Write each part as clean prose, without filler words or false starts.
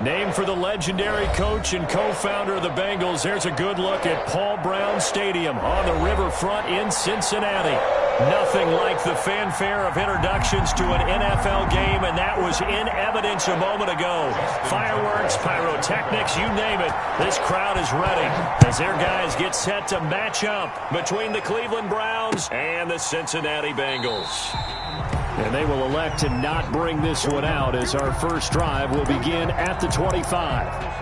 Named for the legendary coach and co-founder of the Bengals, there's a good look at Paul Brown Stadium on the riverfront in Cincinnati. Nothing like the fanfare of introductions to an NFL game, and that was in evidence a moment ago. Fireworks, pyrotechnics, you name it. This crowd is ready as their guys get set to match up between the Cleveland Browns and the Cincinnati Bengals. And they will elect to not bring this one out as our first drive will begin at the 25.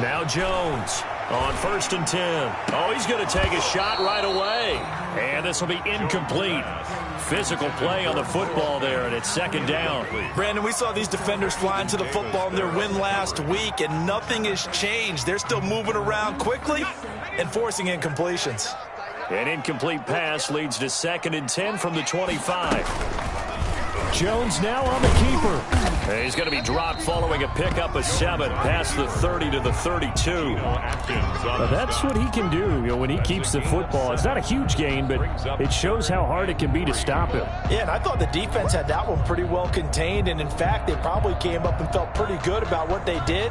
Now Jones on 1st and 10. Oh, he's going to take a shot right away. And this will be incomplete. Physical play on the football there, and it's 2nd down. Brandon, we saw these defenders flying to the football in their win last week, and nothing has changed. They're still moving around quickly and forcing incompletions. An incomplete pass leads to 2nd and 10 from the 25. Jones now on the keeper. He's going to be dropped following a pickup of 7 past the 30 to the 32. Now that's what he can do, when he keeps the football. It's not a huge gain, but it shows how hard it can be to stop him. Yeah, and I thought the defense had that one pretty well contained, and in fact, they probably came up and felt pretty good about what they did.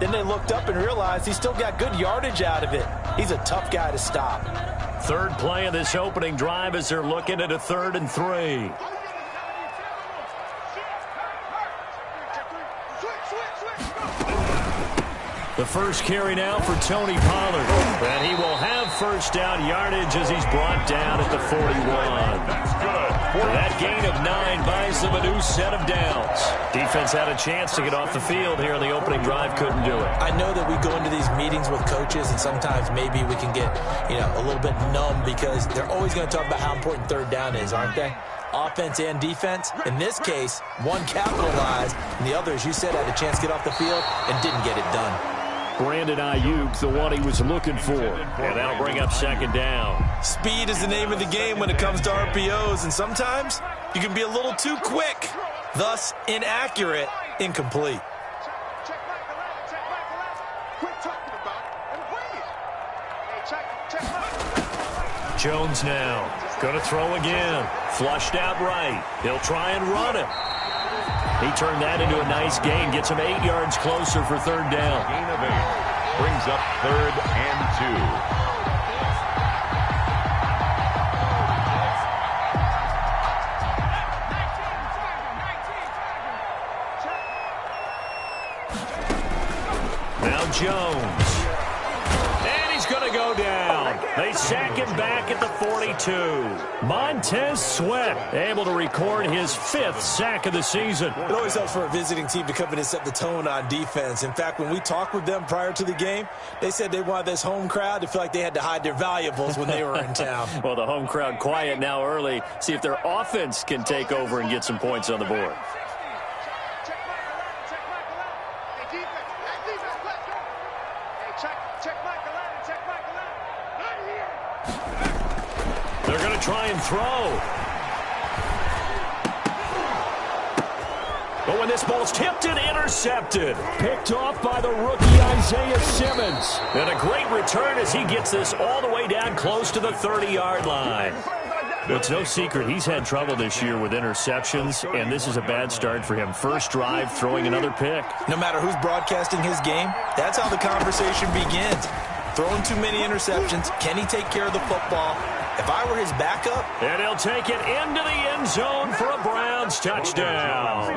Then they looked up and realized he still got good yardage out of it. He's a tough guy to stop. 3rd play of this opening drive as they're looking at a 3rd and 3. The first carry now for Tony Pollard. And he will have first down yardage as he's brought down at the 41. That gain of 9 buys them a new set of downs. Defense had a chance to get off the field here in the opening drive, couldn't do it. I know that we go into these meetings with coaches, and sometimes maybe we can get, a little bit numb because they're always going to talk about how important 3rd down is, aren't they? Offense and defense. In this case, one capitalized, and the other, as you said, had a chance to get off the field and didn't get it done. Brandon Ayuk, the one he was looking for. And that'll bring up 2nd down. Speed is the name of the game when it comes to RPOs, and sometimes you can be a little too quick, thus inaccurate, incomplete. Jones now going to throw again. Flushed out right. He'll try and run it. He turned that into a nice gain. Gets him 8 yards closer for 3rd down. Gain of 8. Brings up 3rd and 2. Now Jones. And he's going to go down. They sack him back at the 42. Montez Sweat able to record his 5th sack of the season. It always helps for a visiting team to come in and set the tone on defense. In fact, when we talked with them prior to the game, they said they wanted this home crowd to feel like they had to hide their valuables when they were in town. Well, the home crowd quiet now early. See if their offense can take over and get some points on the board. They're going to try and throw. But when this ball's tipped and intercepted. Picked off by the rookie Isaiah Simmons. And a great return as he gets this all the way down close to the 30-yard line. It's no secret he's had trouble this year with interceptions, and this is a bad start for him. First drive, throwing another pick. No matter who's broadcasting his game, that's how the conversation begins. Throwing too many interceptions. Can he take care of the football? If I were his backup. And he'll take it into the end zone for a Browns touchdown.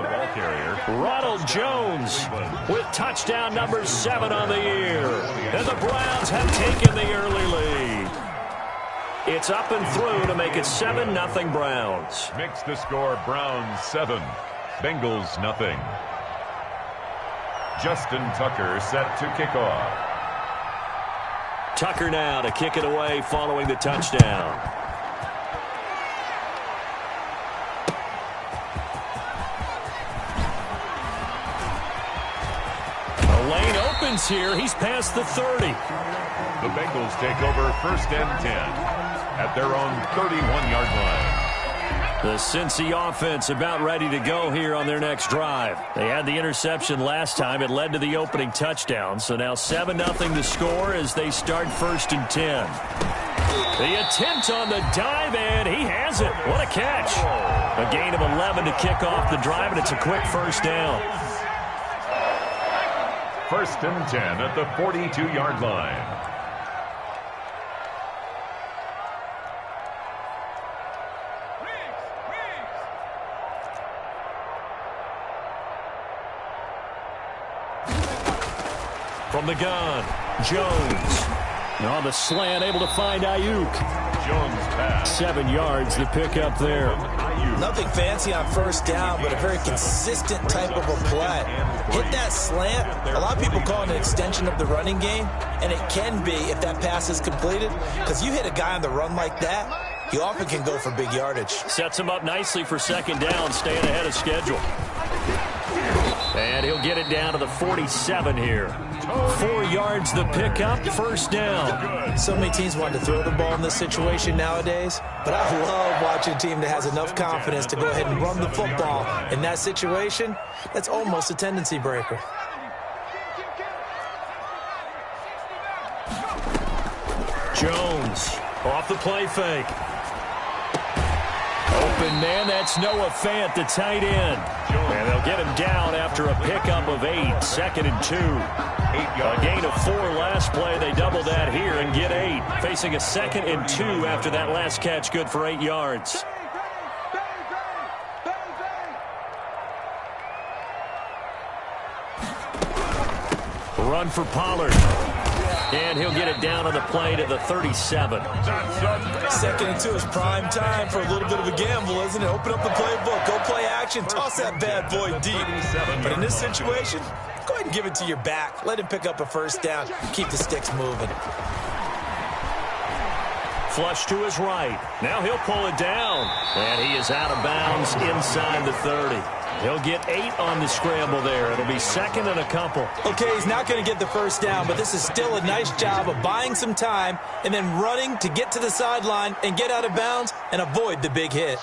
Ronald Jones with touchdown number 7 on the year. And the Browns have taken the early lead. It's up and through to make it 7-0 Browns. Makes the score Browns 7, Bengals 0. Justin Tucker set to kick off. Tucker now to kick it away following the touchdown. A lane open distance here. He's past the 30. The Bengals take over 1st and 10 at their own 31-yard line. The Cincy offense about ready to go here on their next drive. They had the interception last time. It led to the opening touchdown. So now 7-0 the score as they start 1st and 10. The attempt on the dive, and he has it. What a catch. A gain of 11 to kick off the drive, and it's a quick first down. 1st and 10 at the 42-yard line. From the gun, Jones. On the slant, able to find Ayuk. Jones pass. 7 yards, the pickup there. Nothing fancy on first down, but a very consistent type of a play. Hit that slant. A lot of people call it an extension of the running game, and it can be if that pass is completed, because you hit a guy on the run like that, he often can go for big yardage. Sets him up nicely for 2nd down, staying ahead of schedule. And he'll get it down to the 47 here. 4 yards the pickup, 1st down. So many teams want to throw the ball in this situation nowadays, but I love watching a team that has enough confidence to go ahead and run the football. In that situation, that's almost a tendency breaker. Jones off the play fake. Open man, that's Noah Fant, the tight end. And they'll get him down after a pickup of 8, 2nd and 2. A gain of 4 last play. They double that here and get 8. Facing a 2nd and 2 after that last catch, good for 8 yards. Run for Pollard. And he'll get it down on the play to the 37. 2nd and 2 is prime time for a little bit of a gamble, isn't it? Open up the playbook, go play action, toss that bad boy deep. But in this situation, go ahead and give it to your back. Let him pick up a 1st down. Keep the sticks moving. Flush to his right. Now he'll pull it down. And he is out of bounds inside the 30. He'll get 8 on the scramble there. It'll be 2nd and a couple. Okay, he's not going to get the 1st down, but this is still a nice job of buying some time and then running to get to the sideline and get out of bounds and avoid the big hit.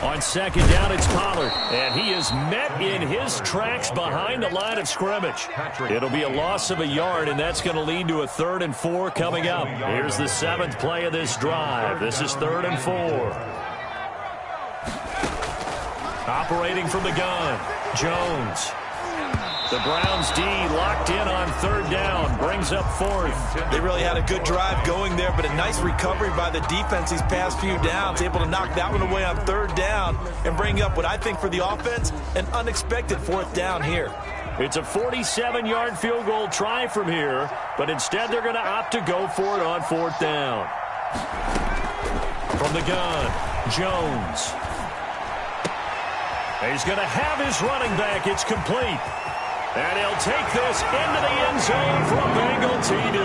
On 2nd down, it's Pollard. And he is met in his tracks behind the line of scrimmage. It'll be a loss of a yard, and that's going to lead to a 3rd and 4 coming up. Here's the 7th play of this drive. This is 3rd and 4. Operating from the gun, Jones. The Browns D locked in on 3rd down, brings up 4th. They really had a good drive going there, but a nice recovery by the defense these past few downs, able to knock that one away on 3rd down and bring up what I think for the offense, an unexpected 4th down here. It's a 47-yard field goal try from here, but instead they're going to opt to go for it on 4th down. From the gun, Jones. He's going to have his running back. It's complete. And he'll take this into the end zone for a Bengal TD.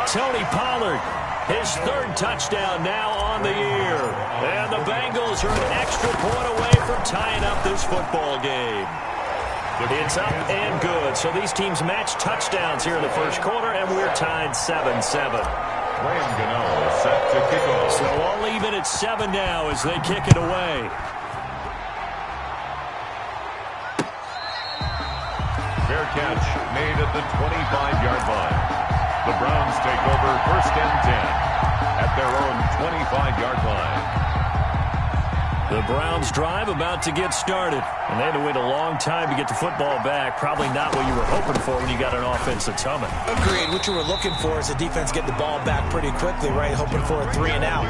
Tony Pollard, his 3rd touchdown now on the year. And the Bengals are an extra point away from tying up this football game. It's up and good. So these teams match touchdowns here in the 1st quarter, and we're tied 7-7. Graham Gano set to kick off. So I'll leave it at 7 now as they kick it away. Fair catch made at the 25-yard line. The Browns take over 1st and 10 at their own 25-yard line. The Browns drive about to get started. And they had to wait a long time to get the football back. Probably not what you were hoping for when you got an offense that's humming. Agreed. What you were looking for is the defense get the ball back pretty quickly, right? Hoping for a 3 and out.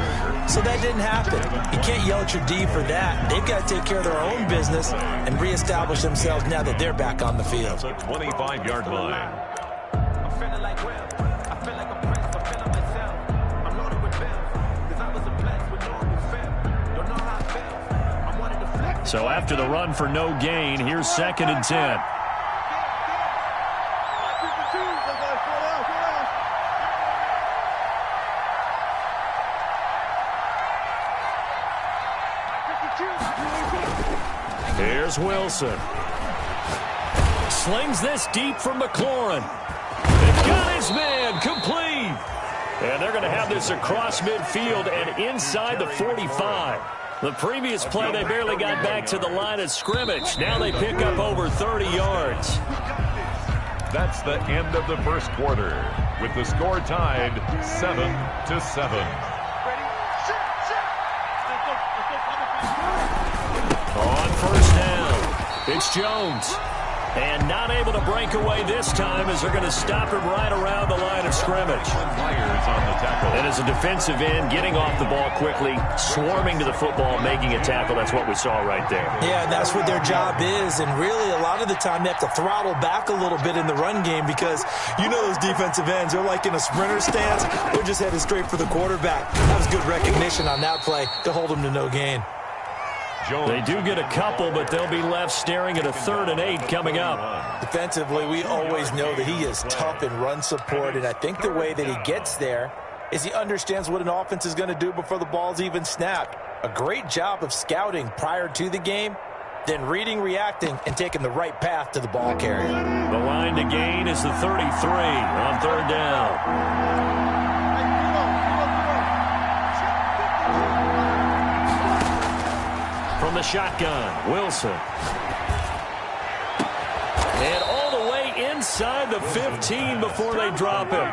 So that didn't happen. You can't yell at your D for that. They've got to take care of their own business and reestablish themselves now that they're back on the field. The 25-yard line. So after the run for no gain, here's 2nd and 10. Here's Wilson. Slings this deep from McLaurin. They've got his man complete. And they're going to have this across midfield and inside the 45. The previous play, they barely got back to the line of scrimmage. Now they pick up over 30 yards. That's the end of the first quarter, with the score tied 7-7. On first down, it's Jones. And not able to break away this time as they're going to stop him right around the line of scrimmage. Myers on the tackle. And as a defensive end, getting off the ball quickly, swarming to the football, making a tackle. That's what we saw right there. Yeah, that's what their job is. And really, a lot of the time, they have to throttle back a little bit in the run game because you know those defensive ends, they're like in a sprinter stance. They're just headed straight for the quarterback. That was good recognition on that play to hold him to no gain. They do get a couple, but they'll be left staring at a 3rd and 8 coming up. Defensively, we always know that he is tough in run support, and I think the way that he gets there is he understands what an offense is going to do before the ball's even snapped. A great job of scouting prior to the game, then reading, reacting, and taking the right path to the ball carrier. The line to gain is the 33 on 3rd down. From the shotgun, Wilson. And all the way inside the 15 before they drop him.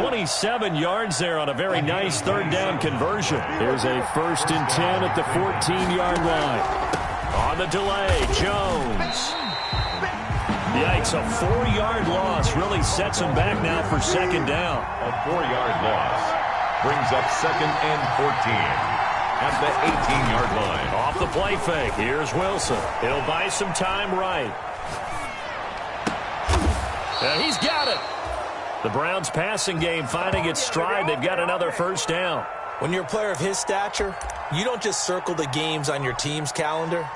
27 yards there on a very nice 3rd down conversion. Here's a 1st and 10 at the 14-yard line. On the delay, Jones. Yikes, a 4-yard loss really sets him back now for 2nd down. A 4-yard loss brings up 2nd and 14. At the 18-yard line. Off the play fake. Here's Wilson. He'll buy some time right. And he's got it. The Browns' passing game finding its stride. They've got another 1st down. When you're a player of his stature, you don't just circle the games on your team's calendar.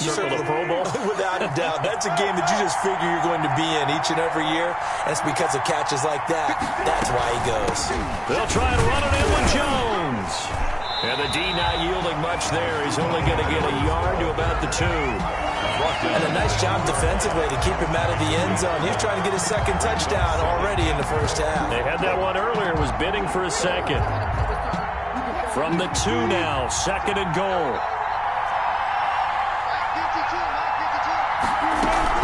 You circle the Pro Bowl. Without a doubt. That's a game that you just figure you're going to be in each and every year. And it's because of catches like that. That's why he goes. They'll try to run it in with Jones. And the D not yielding much there. He's only going to get a yard to about the 2. And a nice job defensively to keep him out of the end zone. He's trying to get his 2nd touchdown already in the 1st half. They had that one earlier. Was bidding for a 2nd. From the 2 now, 2nd and goal.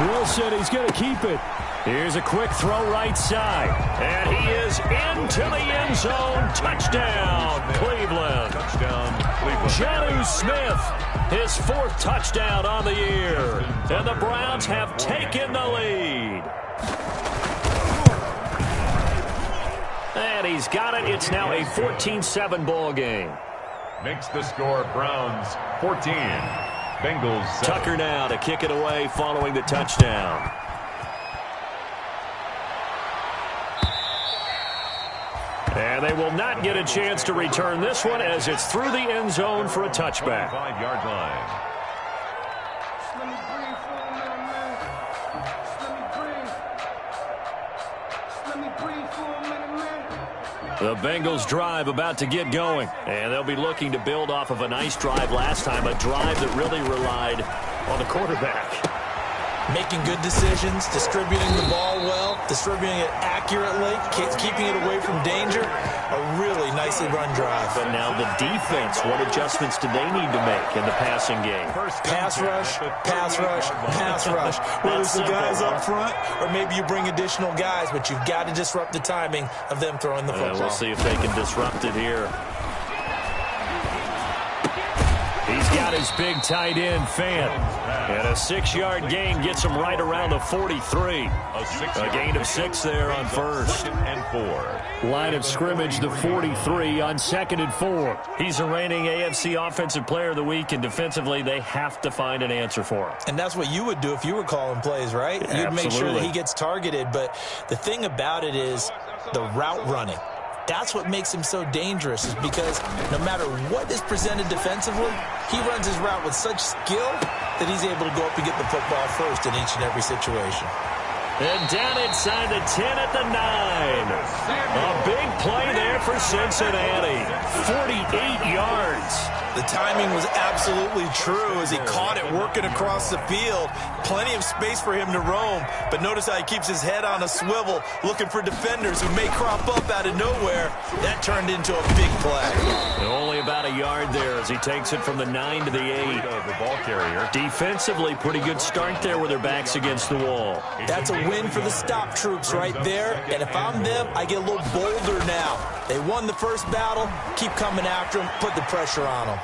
Wilson, he's going to keep it. Here's a quick throw right side. And he is into the end zone. Touchdown, Cleveland. Touchdown, Cleveland. Jonnu Smith, his 4th touchdown on the year. And the Browns have taken the lead. And he's got it. It's now a 14-7 ball game. Makes the score Browns 14. Bengals 7. Tucker now to kick it away following the touchdown. And they will not get a chance to return this one as it's through the end zone for a touchback. 5-yard line. The Bengals drive about to get going. And they'll be looking to build off of a nice drive last time, a drive that really relied on the quarterback. Making good decisions, distributing the ball well, distributing it accurately, keeping it away from danger. A really nicely run drive. But now the defense, what adjustments do they need to make in the passing game? Pass rush, pass rush, pass rush. Whether it's the guys up front or maybe you bring additional guys, but you've got to disrupt the timing of them throwing the football. We'll see if they can disrupt it here. He's got his big tight end, Fant. And a 6-yard gain gets him right around the 43. A gain of 6 there on 1st and 4. Line of scrimmage, the 43 on 2nd and 4. He's the reigning AFC Offensive Player of the Week, and defensively, they have to find an answer for him. And that's what you would do if you were calling plays, right? Yeah, you'd make sure that he gets targeted. But the thing about it is the route running. That's what makes him so dangerous, is because no matter what is presented defensively, he runs his route with such skill that he's able to go up and get the football first in each and every situation. And down inside the 10 at the 9. A big play there for Cincinnati. 48 yards. The timing was absolutely true as he caught it working across the field. Plenty of space for him to roam, but notice how he keeps his head on a swivel, looking for defenders who may crop up out of nowhere. That turned into a big play. And only about a yard there as he takes it from the 9 to the 8. The ball carrier. Defensively, pretty good start there with their backs against the wall. That's a win for the stop troops right there, and if I'm them, I get a little bolder now. They won the first battle, keep coming after them, put the pressure on them.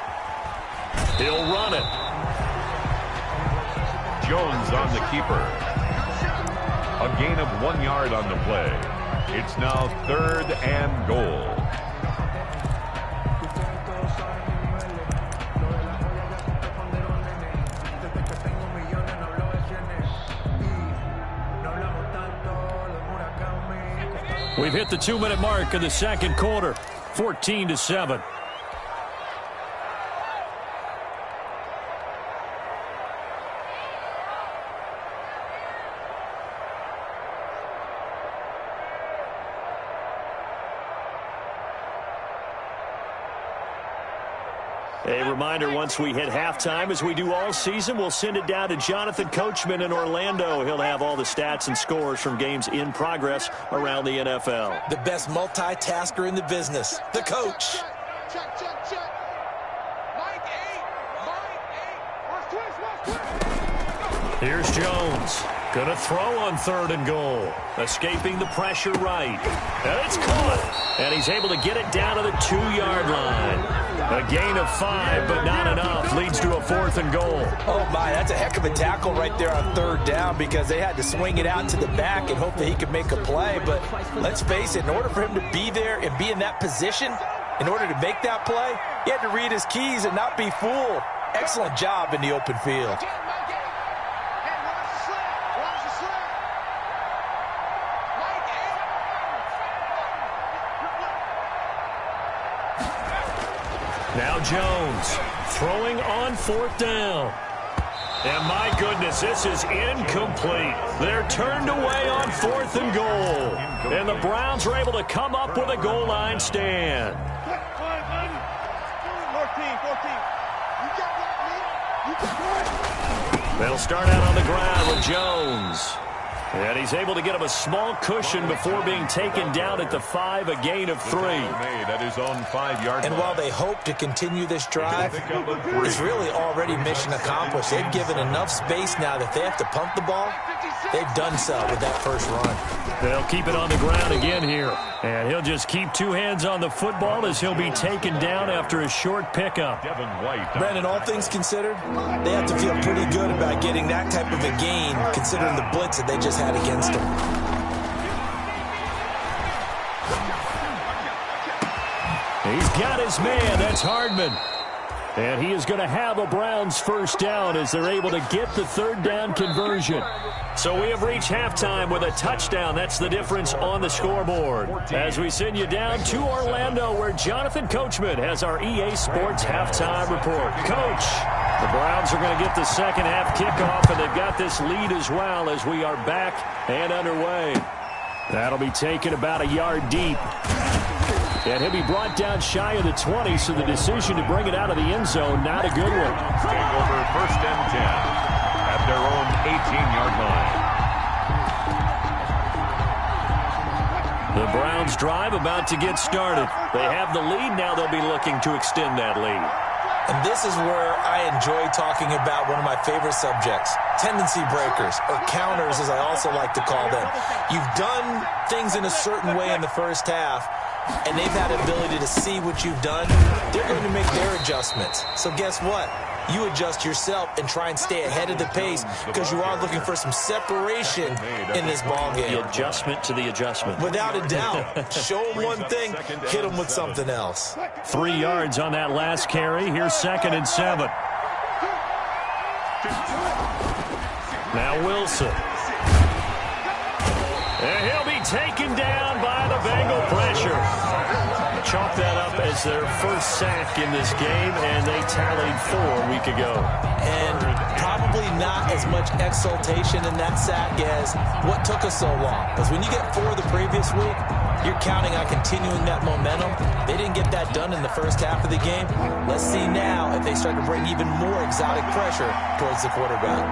He'll run it. Jones on the keeper. A gain of 1 yard on the play. It's now 3rd and goal. We've hit the 2-minute mark of the second quarter. 14-7. A reminder, once we hit halftime, as we do all season, we'll send it down to Jonathan Coachman in Orlando. He'll have all the stats and scores from games in progress around the NFL. The best multitasker in the business, the coach. Check. Mike 8. Here's Jones. Gonna throw on 3rd and goal. Escaping the pressure right. And it's caught. And he's able to get it down to the 2-yard line. A gain of 5, but not enough. Leads to a 4th and goal. Oh, my, that's a heck of a tackle right there on 3rd down because they had to swing it out to the back and hope that he could make a play. But let's face it, in order for him to be there and be in that position, in order to make that play, he had to read his keys and not be fooled. Excellent job in the open field. Now Jones throwing on 4th down. And my goodness, this is incomplete. They're turned away on 4th and goal. And the Browns are able to come up with a goal line stand. 14. They'll start out on the ground with Jones. And he's able to get him a small cushion before being taken down at the 5, a gain of 3. Made at his own 5-yard And line. while they hope to continue this drive, it's really already mission accomplished. They've given enough space now that they have to pump the ball. They've done so with that first run. They'll keep it on the ground again here. And he'll just keep 2 hands on the football as he'll be taken down after a short pickup. Brandon, all things considered, they have to feel pretty good about getting that type of a gain considering the blitz that they just had against them. He's got his man. That's Hardman. And he is going to have a Browns first down as they're able to get the 3rd down conversion. So we have reached halftime with a touchdown. That's the difference on the scoreboard. As we send you down to Orlando, where Jonathan Coachman has our EA Sports halftime report. Coach, the Browns are going to get the second half kickoff, and they've got this lead as well as we are back and underway. That'll be taken about a yard deep. And he'll be brought down shy of the 20, so the decision to bring it out of the end zone, not a good one. Take over 1st and 10 at their own 18-yard line. The Browns drive about to get started. They have the lead. Now they'll be looking to extend that lead. And this is where I enjoy talking about one of my favorite subjects, tendency breakers, or counters as I also like to call them. You've done things in a certain way in the first half, and they've had the ability to see what you've done. They're going to make their adjustments. So guess what? You adjust yourself and try and stay ahead of the pace because you are looking for some separation in this ballgame. The adjustment to the adjustment. Without a doubt. Show them one thing, hit them with something else. 3 yards on that last carry. Here's 2nd and 7. Now Wilson. And he'll be taken down by the Bengal pressure. Chalk that up as their first sack in this game, and they tallied 4 a week ago. And probably probably not as much exultation in that sack as what took us so long. Because when you get 4 the previous week, you're counting on continuing that momentum. They didn't get that done in the first half of the game. Let's see now if they start to bring even more exotic pressure towards the quarterback.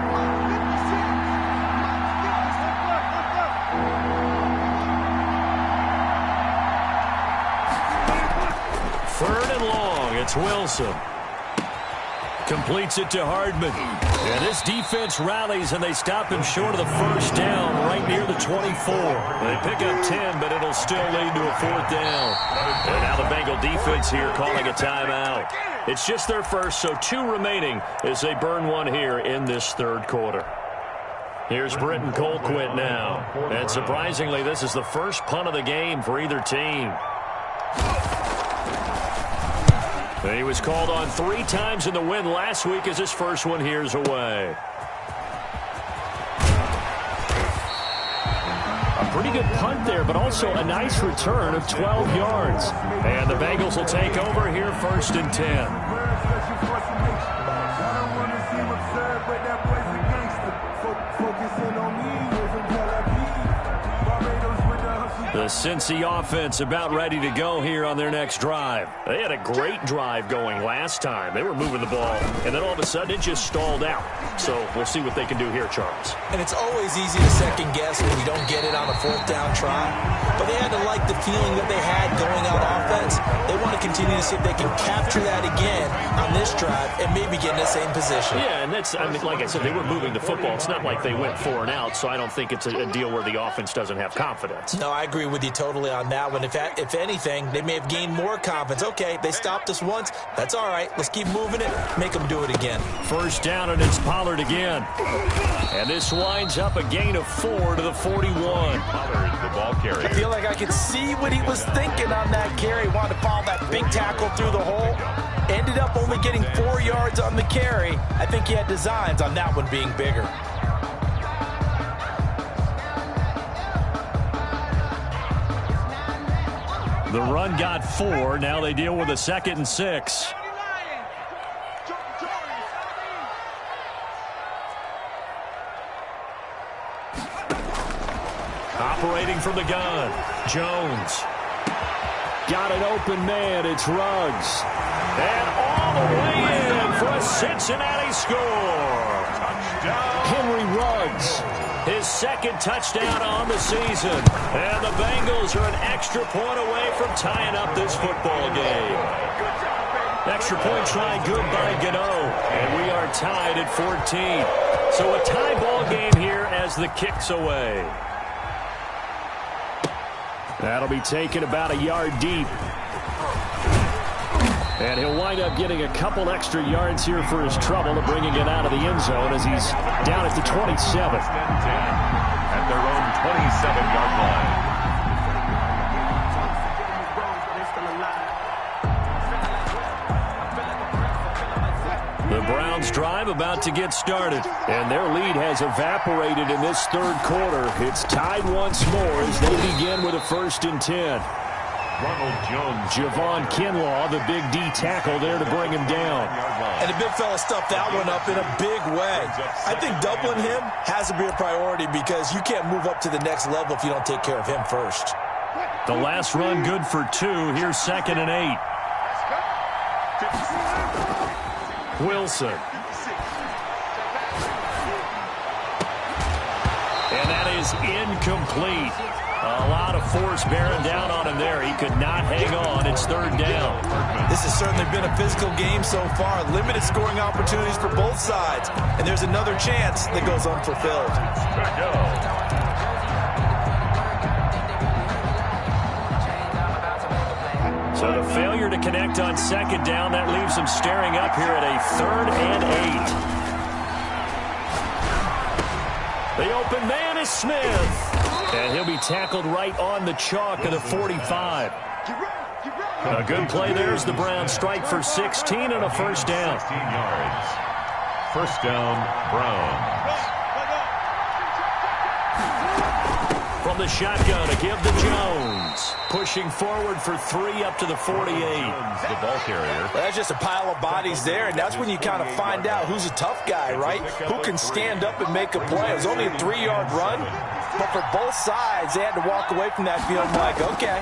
3rd and long. It's Wilson. Completes it to Hardman. And this defense rallies, and they stop him short of the first down right near the 24. They pick up 10, but it'll still lead to a 4th down. And now the Bengal defense here calling a timeout. It's just their first, so 2 remaining as they burn one here in this 3rd quarter. Here's Britton Colquitt now. And surprisingly, this is the first punt of the game for either team. He was called on 3 times in the win last week as his first one here's away. A pretty good punt there, but also a nice return of 12 yards. And the Bengals will take over here 1st and 10. The Cincy offense about ready to go here on their next drive. They had a great drive going last time. They were moving the ball, and then all of a sudden it just stalled out. So we'll see what they can do here, Charles. And it's always easy to second guess when you don't get it on a 4th down try. But they had to like the feeling that they had going on offense. They want to continue to see if they can capture that again on this drive and maybe get in the same position. Yeah, and that's, I mean, like I said, they were moving the football. It's not like they went 4 and out, so I don't think it's a deal where the offense doesn't have confidence. No, I agree with you totally on that one. If anything, they may have gained more confidence. Okay, they stopped us once. That's all right. Let's keep moving it. Make them do it again. 1st down, and it's Pollard again. And this winds up a gain of 4 to the 41. Pollard, the ball carrier. I feel like I could see what he was thinking on that carry. Wanted to follow that big tackle through the hole. Ended up only getting 4 yards on the carry. I think he had designs on that one being bigger. The run got 4. Now they deal with a 2nd and 6. Operating from the gun, Jones. Got an open man, it's Ruggs. And all the way in for a Cincinnati score. Touchdown. Henry Ruggs, his 2nd touchdown on the season. And the Bengals are an extra point away from tying up this football game. Extra point try good by Gano. And we are tied at 14. So a tie ball game here as the kick's away. That'll be taken about a yard deep. And he'll wind up getting a couple extra yards here for his trouble to bringing it out of the end zone as he's down at the 27. At their own 27-yard line. The Browns drive about to get started, and their lead has evaporated in this 3rd quarter. It's tied once more as they begin with a 1st and 10. Ronald Jones. Javon Kinlaw, the big D tackle there to bring him down. And the big fella stuffed that one up in a big way. I think doubling him has to be a priority because you can't move up to the next level if you don't take care of him first. The last run good for 2. Here's 2nd and 8. Wilson. And that is incomplete. A lot of force bearing down on him there. He could not hang on. It's 3rd down. This has certainly been a physical game so far. Limited scoring opportunities for both sides. And there's another chance that goes unfulfilled. So the failure to connect on 2nd down, that leaves them staring up here at a 3rd and 8. The open man is Smith. And he'll be tackled right on the chalk of the 45. A good play there as the Browns strike for 16 and a 1st down. 16 yards. 1st down, Browns. From From the shotgun, a give to Jones. Pushing forward for 3 up to the 48. The ball carrier. Well, that's just a pile of bodies there, and that's when you kind of find out who's a tough guy, right? Who can stand up and make a play. It was only a 3-yard run, but for both sides, they had to walk away from that feeling like, okay,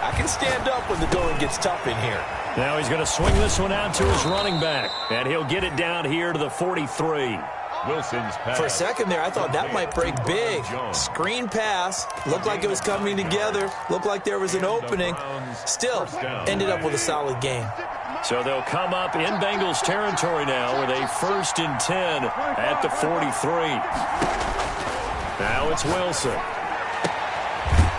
I can stand up when the going gets tough in here. Now he's going to swing this one out to his running back, and he'll get it down here to the 43. Wilson's pass. For a second there, I thought that might break big. Screen pass. Looked like it was coming together. Looked like there was an opening. Still, ended up with a solid game. So they'll come up in Bengals territory now with a 1st and 10 at the 43. Now it's Wilson.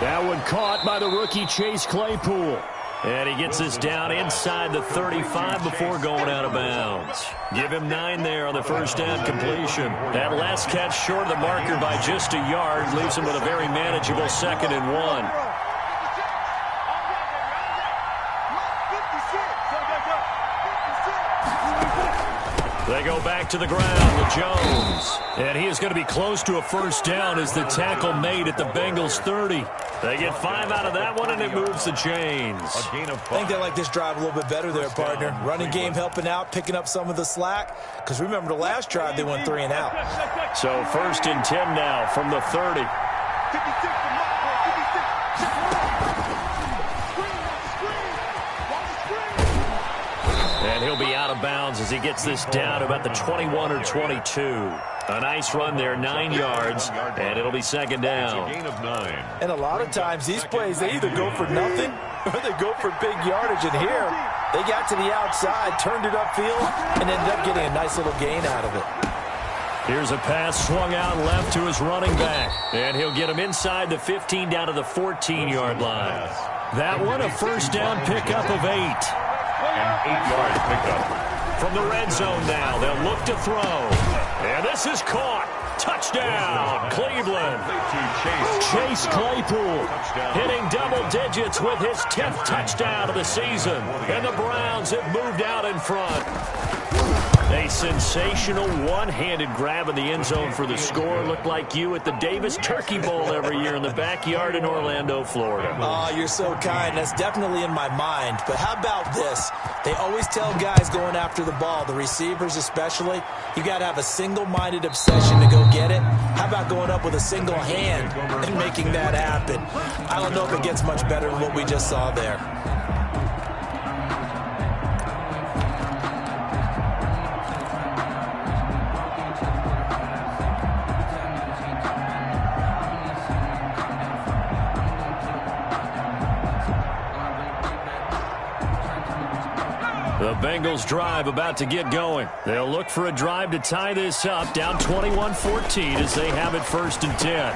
That one caught by the rookie Chase Claypool. And he gets this down inside the 35 before going out of bounds. Give him 9 there on the first down completion. That last catch short of the marker by just a yard leaves him with a very manageable 2nd and 1. They go back to the ground with Jones. And he is going to be close to a first down as the tackle made at the Bengals 30. They get 5 out of that one, and it moves the chains. I think they like this drive a little bit better there, partner. Running game helping out, picking up some of the slack. Because remember the last drive, they went 3 and out. So 1st and 10 now from the 30. And he'll be out of bounds as he gets this down to about the 21 or 22. A nice run there, 9 yards, and it'll be 2nd down. Gain of 9. And a lot of times these plays, they either go for nothing or they go for big yardage. And here, they got to the outside, turned it upfield, and ended up getting a nice little gain out of it. Here's a pass swung out left to his running back. And he'll get him inside the 15 down to the 14-yard line. That one, a first down pickup of 8. An 8-yard pickup. From the red zone now, they'll look to throw. And this is caught. Touchdown, Cleveland. Chase Claypool hitting double digits with his 10th touchdown of the season. And the Browns have moved out in front. A sensational one-handed grab in the end zone for the score. Looked like you at the Davis Turkey Bowl every year in the backyard in Orlando, Florida. Oh, you're so kind. That's definitely in my mind. But how about this? They always tell guys going after the ball, the receivers especially, you got to have a single-minded obsession to go get it. How about going up with a single hand and making that happen? I don't know if it gets much better than what we just saw there. The Bengals drive about to get going. They'll look for a drive to tie this up, down 21-14 as they have it 1st and 10.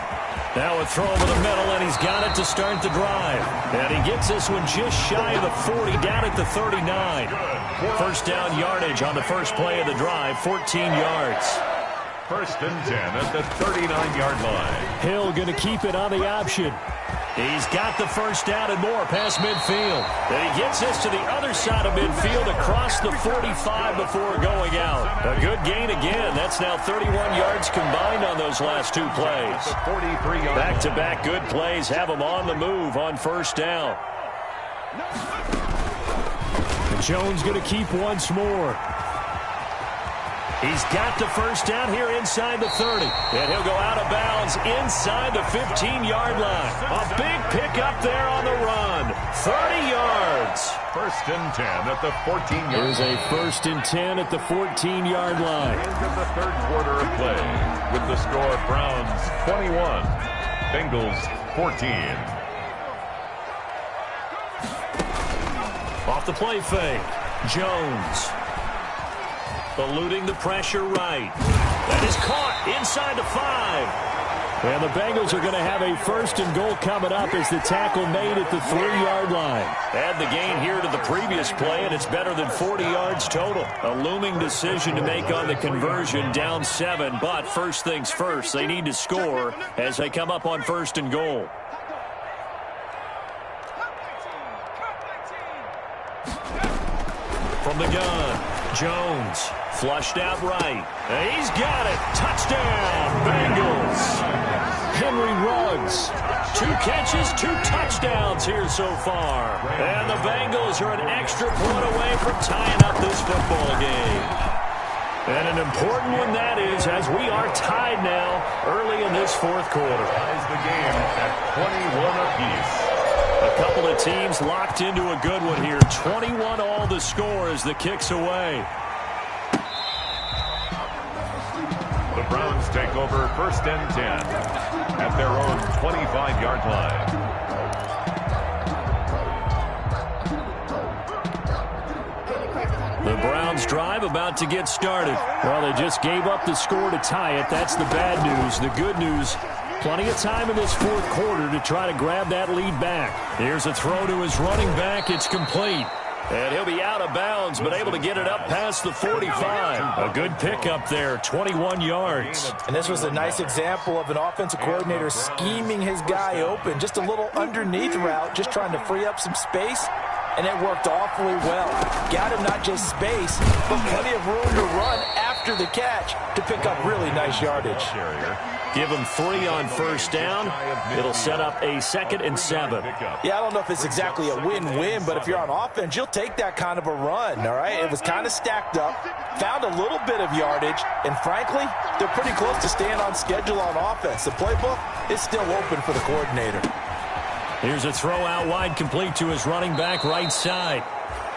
Now a throw over the middle, and he's got it to start the drive. And he gets this one just shy of the 40, down at the 39. First down yardage on the first play of the drive, 14 yards. 1st and 10 at the 39-yard line. Hill going to keep it on the option. He's got the first down and more past midfield. And he gets this to the other side of midfield across the 45 before going out. A good gain again. That's now 31 yards combined on those last 2 plays. Back-to-back good plays have him on the move on first down. And Jones going to keep once more. He's got the first down here inside the 30. And he'll go out of bounds inside the 15-yard line. A big pickup there on the run. 30 yards. 1st and 10 at the 14-yard line. Here's a 1st and 10 at the 14-yard line. Into the 3rd quarter of play with the score Browns 21, Bengals 14. Off the play fake. Jones. Eluding the pressure right. That is caught inside the 5. And the Bengals are going to have a 1st and goal coming up as the tackle made at the 3-yard line. Add the gain here to the previous play, and it's better than 40 yards total. A looming decision to make on the conversion, down 7. But first things first, they need to score as they come up on 1st and goal. From the gun. Jones flushed out right. He's got it. Touchdown, Bengals. Henry Ruggs. 2 catches, 2 touchdowns here so far. And the Bengals are an extra point away from tying up this football game. And an important one that is, as we are tied now early in this fourth quarter. Ties the game at 21 apiece. A couple of teams locked into a good one here. 21 all the score as the kick's away. The Browns take over 1st and 10 at their own 25-yard line. The Browns drive about to get started. Well, they just gave up the score to tie it. That's the bad news. The good news, plenty of time in this fourth quarter to try to grab that lead back. Here's a throw to his running back. It's complete. And he'll be out of bounds, but able to get it up past the 45. A good pickup there, 21 yards. And this was a nice example of an offensive coordinator scheming his guy open. Just a little underneath route, just trying to free up some space. And it worked awfully well. Got him not just space, but plenty of room to run after the catch to pick up really nice yardage. Give him 3 on first down. It'll set up a 2nd and 7. Yeah, I don't know if it's exactly a win-win, but if you're on offense, you'll take that kind of a run, all right? It was kind of stacked up, found a little bit of yardage, and frankly, they're pretty close to staying on schedule on offense. The playbook is still open for the coordinator. Here's a throw out wide, complete to his running back right side.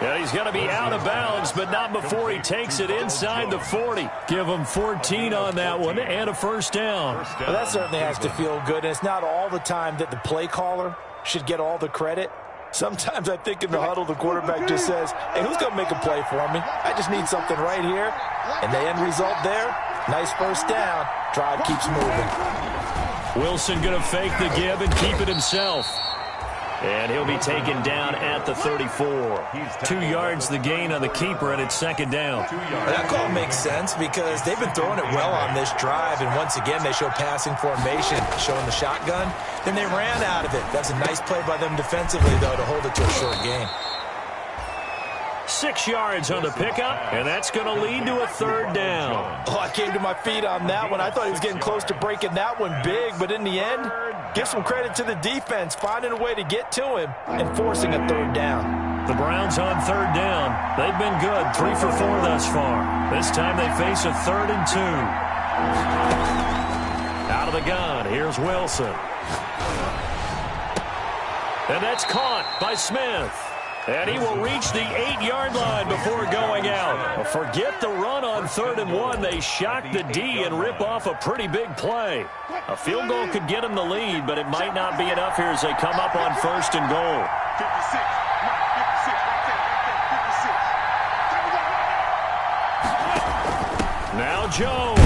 Yeah, he's going to be out of bounds, but not before he takes it inside the 40. Give him 14 on that one and a first down. Well, that certainly has to feel good, and it's not all the time that the play caller should get all the credit. Sometimes I think in the huddle, the quarterback just says, hey, who's going to make a play for me? I just need something right here. And the end result there, nice first down. Drive keeps moving. Wilson going to fake the give and keep it himself. And he'll be taken down at the 34. 2 yards the gain on the keeper, and it's 2nd down. That call makes sense because they've been throwing it well on this drive, and once again they show passing formation, showing the shotgun. Then they ran out of it. That's a nice play by them defensively, though, to hold it to a short gain. 6 yards on the pickup, and that's going to lead to a 3rd down. Oh, I came to my feet on that one. I thought he was getting close to breaking that one big, but in the end, give some credit to the defense, finding a way to get to him and forcing a 3rd down. The Browns on 3rd down. They've been good, 3 for 4 thus far. This time they face a 3rd and 2. Out of the gun, here's Wilson. And that's caught by Smith. And he will reach the 8-yard line before going out. Forget the run on 3rd and 1. They shock the D and rip off a pretty big play. A field goal could get him the lead, but it might not be enough here as they come up on 1st and goal. 56. Now Jones.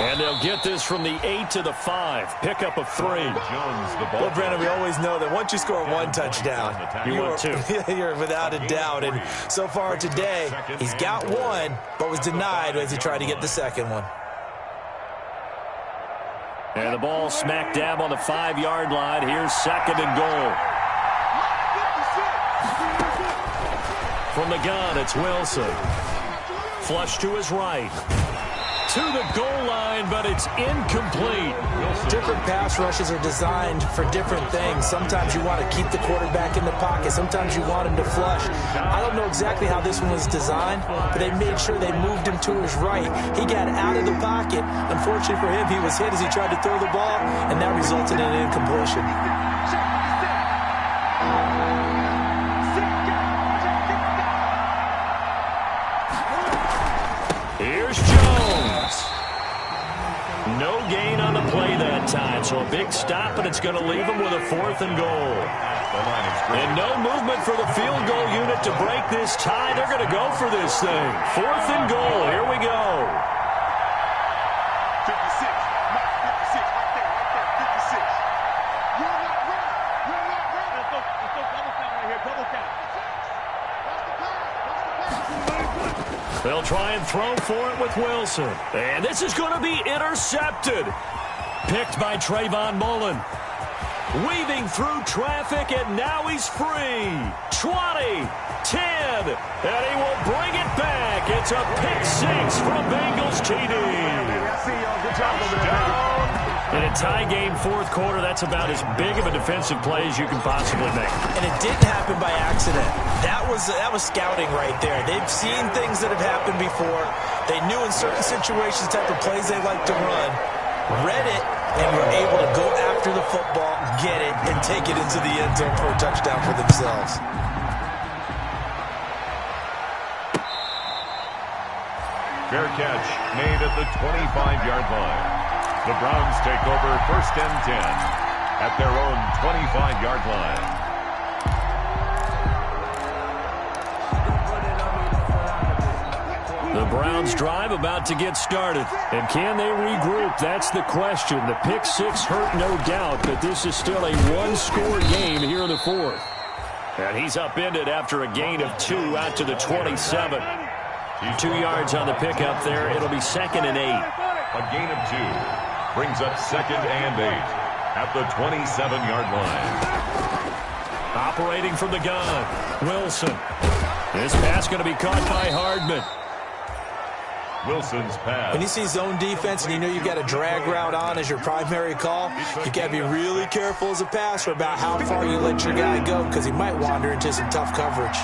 And they'll get this from the 8 to the 5. Pickup of 3. Well, Brandon, we always know that once you score 1 touchdown, you're without a doubt. And so far today, he's got 1, but was denied as he tried to get the 2nd one. And the ball smack dab on the 5-yard line. Here's 2nd and goal. From the gun, it's Wilson. Flush to his right. To the goal line, but it's incomplete. Different pass rushes are designed for different things. Sometimes you want to keep the quarterback in the pocket. Sometimes you want him to flush. I don't know exactly how this one was designed, but they made sure they moved him to his right. He got out of the pocket. Unfortunately for him, he was hit as he tried to throw the ball, and that resulted in an incompletion. Here's Jones. No gain on the play that time, so a big stop, and it's going to leave him with a 4th and goal. And no movement for the field goal unit to break this tie. They're going to go for this thing. 4th and goal. Here we go. 56. 56. Right there. 56. You're not ready. Let's go double count right here. Double count. They'll try and throw for it with Wilson. And this is going to be intercepted. Picked by Trayvon Mullen. weaving through traffic, and now he's free. 20, 10, and he will bring it back. It's a pick six from Bengals TD. In a tie game fourth quarter, that's about as big of a defensive play as you can possibly make. And it didn't happen by accident. That was scouting right there. They've seen things that have happened before. They knew in certain situations the type of plays they like to run, read it, and were able to go after the football, get it, and take it into the end zone for a touchdown for themselves. Fair catch made at the 25-yard line. The Browns take over first and 10 at their own 25-yard line. The Browns drive about to get started. And can they regroup? That's the question. The pick six hurt, no doubt, but this is still a one-score game here in the fourth. And he's upended after a gain of 2 out to the 27. 2 yards on the pickup there. It'll be 2nd and 8. A gain of 2 brings up 2nd and 8 at the 27-yard line. Operating from the gun, Wilson. This pass going to be caught by Hardman. Wilson's pass. When you see zone defense and you know you've got a drag route on as your primary call, you've got to be really careful as a passer about how far you let your guy go because he might wander into some tough coverage.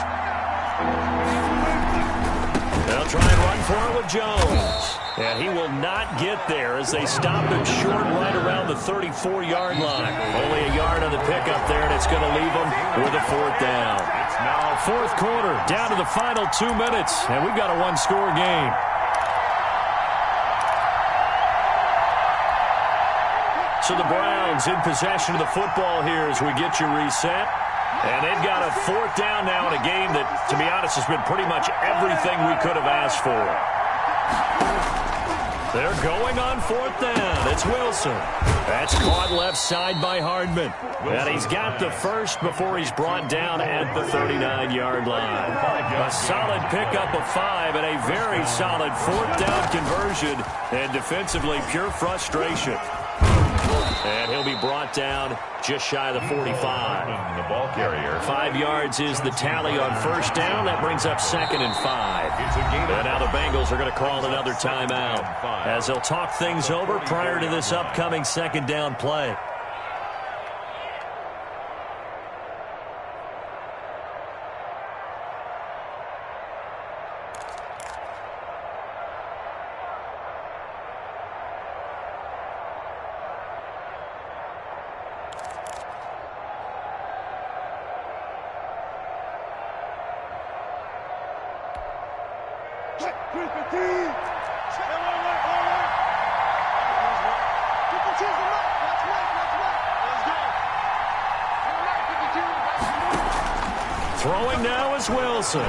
They'll try and run for it with Jones. And he will not get there as they stop him short right around the 34-yard line. Only a yard on the pickup there, and it's going to leave him with a 4th down. It's now fourth quarter, down to the final 2 minutes, and we've got a one-score game. So the Browns in possession of the football here as we get you reset. And they've got a 4th down now in a game that, to be honest, has been pretty much everything we could have asked for. They're going on 4th down. It's Wilson. That's caught left side by Hardman. And he's got the first before he's brought down at the 39-yard line. A solid pickup of 5 and a very solid 4th down conversion. And defensively, pure frustration. And he'll be brought down just shy of the 45. The ball carrier. 5 yards is the tally on first down. That brings up 2nd and 5. And now the Bengals are going to call another timeout as they'll talk things over prior to this upcoming 2nd down play. Throwing now is Wilson.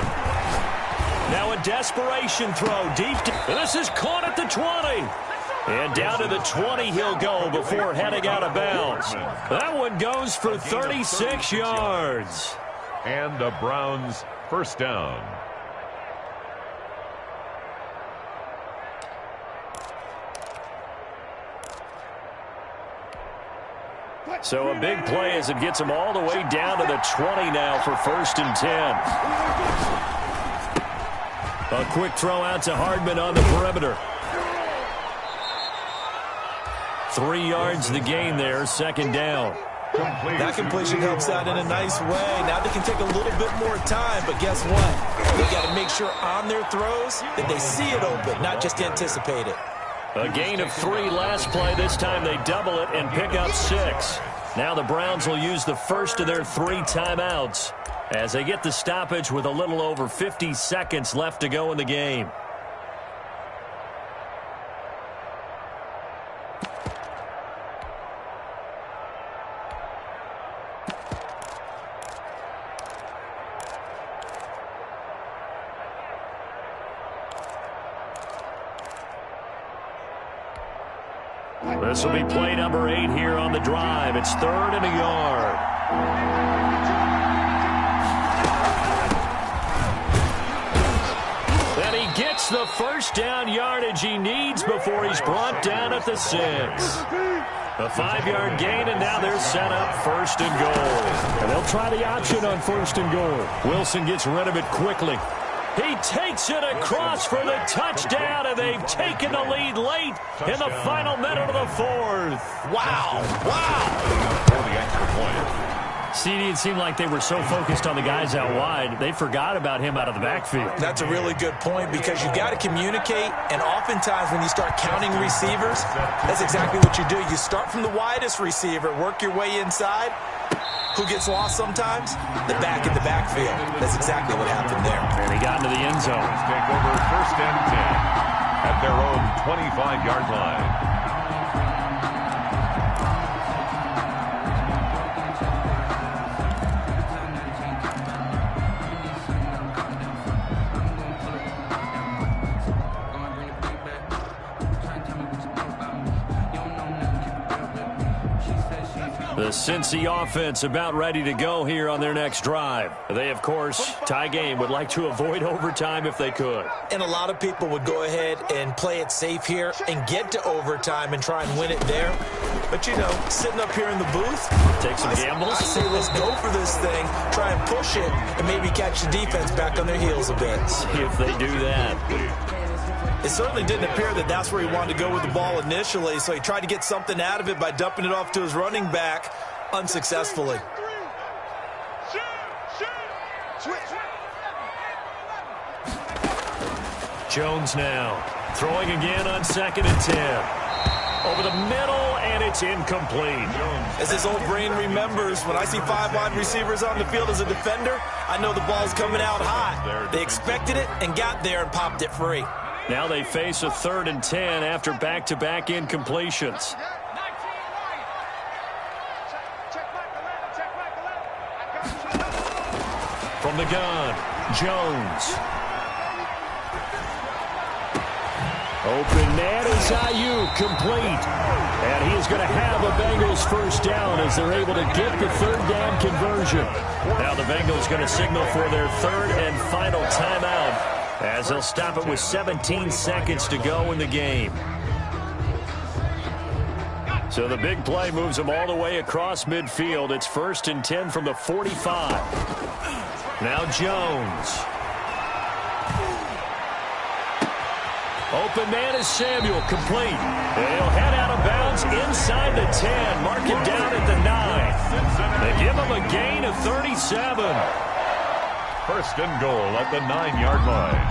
Now a desperation throw deep. This is caught at the 20. And down to the 20 he'll go before heading out of bounds. That one goes for 36 yards. And the Browns first down. So a big play as it gets him all the way down to the 20 now for 1st and 10. A quick throw out to Hardman on the perimeter. 3 yards the gain there, 2nd down. That completion helps out in a nice way. Now they can take a little bit more time, but guess what? They got to make sure on their throws that they see it open, not just anticipate it. A gain of 3 last play. This time they double it and pick up 6. Now the Browns will use the first of their 3 timeouts as they get the stoppage with a little over 50 seconds left to go in the game. This will be play number 8 here on the drive. It's 3rd and a yard. And he gets the first down yardage he needs before he's brought down at the 6. A 5-yard gain, and now they're set up 1st and goal. And they'll try the option on 1st and goal. Wilson gets rid of it quickly. He takes it across for the touchdown, and they've taken the lead late in the final minute of the 4th. Wow. For the extra point. CD, it seemed like they were so focused on the guys out wide, they forgot about him out of the backfield. That's a really good point because you got to communicate, and oftentimes when you start counting receivers, that's exactly what you do. You start from the widest receiver, work your way inside. Who gets lost sometimes? The back in the backfield. That's exactly what happened there. And he got into the end zone. Take over 1st and 10 at their own 25-yard line. The Cincy offense about ready to go here on their next drive. They, of course, tie game, would like to avoid overtime if they could. And a lot of people would go ahead and play it safe here and get to overtime and try and win it there. But, you know, sitting up here in the booth, take some gambles. I say let's go for this thing, try and push it, and maybe catch the defense back on their heels a bit. See if they do that. It certainly didn't appear that that's where he wanted to go with the ball initially, so he tried to get something out of it by dumping it off to his running back unsuccessfully. Jones now throwing again on 2nd and 10. Over the middle, and it's incomplete. As his old brain remembers, when I see 5 wide receivers on the field as a defender, I know the ball's coming out hot. They expected it and got there and popped it free. Now they face a 3rd and 10 after back-to-back incompletions. From the gun, Jones. Open man is Ayuk, complete. And he is going to have a Bengals 1st down as they're able to get the 3rd down conversion. Now the Bengals going to signal for their 3rd and final timeout, as they'll stop it with 17 seconds to go in the game. So the big play moves them all the way across midfield. It's 1st and 10 from the 45. Now Jones. Open man is Samuel, complete. They'll head out of bounds inside the 10. Mark it down at the 9. They give him a gain of 37. 1st and goal at the 9-yard line.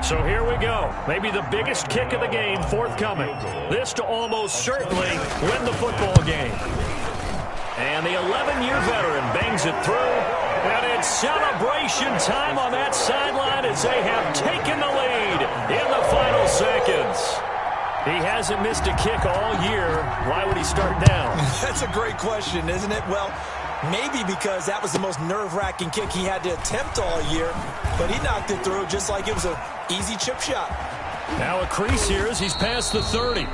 So here we go. Maybe the biggest kick of the game forthcoming. This to almost certainly win the football game. And the 11-year veteran bangs it through. And it's celebration time on that sideline as they have taken the lead in the final seconds. He hasn't missed a kick all year. Why would he start now? That's a great question, isn't it? Well, maybe because that was the most nerve-wracking kick he had to attempt all year, but he knocked it through just like it was an easy chip shot. Now a crease here as he's past the 30.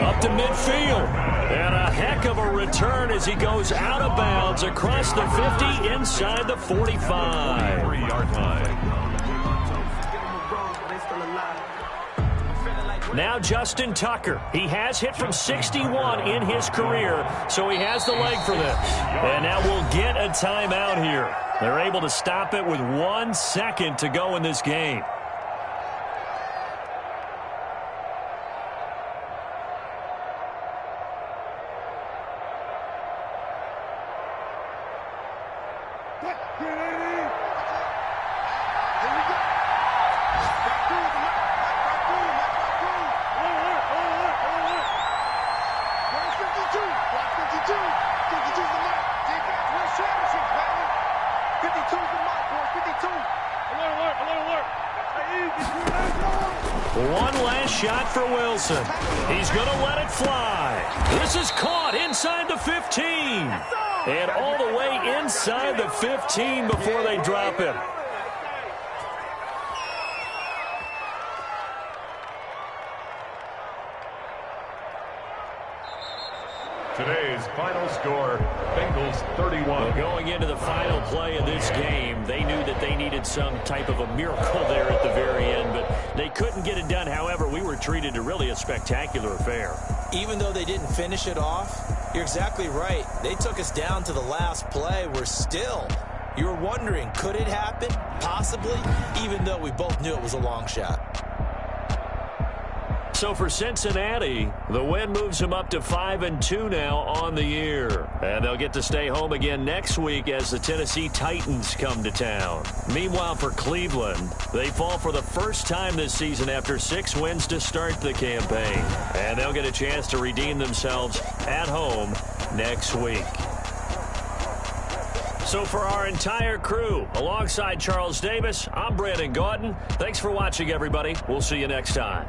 Up to midfield. And a heck of a return as he goes out of bounds across the 50 inside the 45. 3-yard line. Now Justin Tucker. He has hit from 61 in his career, so he has the leg for this. And now we'll get a timeout here. They're able to stop it with 1 second to go in this game. One last shot for Wilson. He's going to let it fly. This is caught inside the 15. And all the way inside the 15 before they drop him. Today's final score, Bengals 31. Well, going into the final play of this game, they knew that they needed some type of a miracle there at the very end, but they couldn't get it done. However, we were treated to really a spectacular affair. Even though they didn't finish it off, you're exactly right. They took us down to the last play. You were wondering, could it happen? Possibly, even though we both knew it was a long shot. So for Cincinnati, the win moves them up to 5-2 now on the year. And they'll get to stay home again next week as the Tennessee Titans come to town. Meanwhile, for Cleveland, they fall for the first time this season after 6 wins to start the campaign. And they'll get a chance to redeem themselves at home next week. So for our entire crew, alongside Charles Davis, I'm Brandon Gaudin. Thanks for watching, everybody. We'll see you next time.